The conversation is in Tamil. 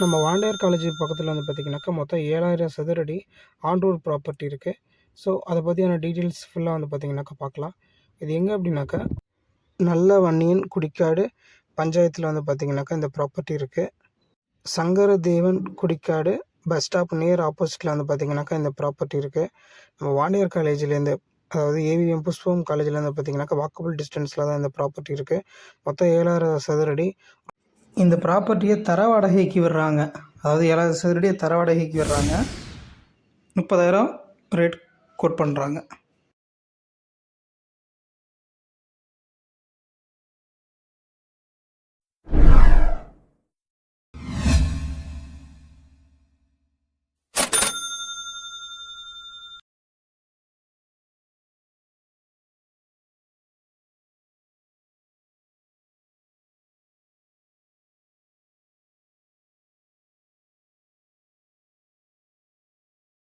நம்ம வாண்டையார் காலேஜ் பக்கத்தில் வந்து பார்த்திங்கனாக்கா மொத்தம் 7000 சதுரடி ஆன் ரோட் ப்ராப்பர்ட்டி இருக்குது. ஸோ அதை பற்றியான டீட்டெயில்ஸ் ஃபுல்லாக வந்து பார்த்திங்கனாக்கா பார்க்கலாம். இது எங்கே அப்படின்னாக்கா நல்ல வன்னியன் குடிக்காடு பஞ்சாயத்தில் வந்து பார்த்திங்கனாக்கா இந்த ப்ராப்பர்ட்டி இருக்குது. சங்கரதேவன் குடிக்காடு பஸ் ஸ்டாப் நியர் ஆப்போசிட்டில் வந்து பார்த்திங்கனாக்கா இந்த ப்ராப்பர்ட்டி இருக்குது. நம்ம வாண்டையார் காலேஜ்லேருந்து, அதாவது ஏவிஎம் புஷ்பம் காலேஜ்லேருந்து பார்த்திங்கனாக்கா வாக்கபிள் டிஸ்டன்ஸில் தான் இந்த ப்ராப்பர்ட்டி இருக்குது. மொத்தம் 7000 சதுரடி. இந்த ப்ராப்பர்ட்டியை தர வாடகைக்கு விடுறாங்க. அதாவது 7000 சதுரடியை தர வாடகைக்கு விடுறாங்க. 30,000 ரேட் கோட் பண்ணுறாங்க.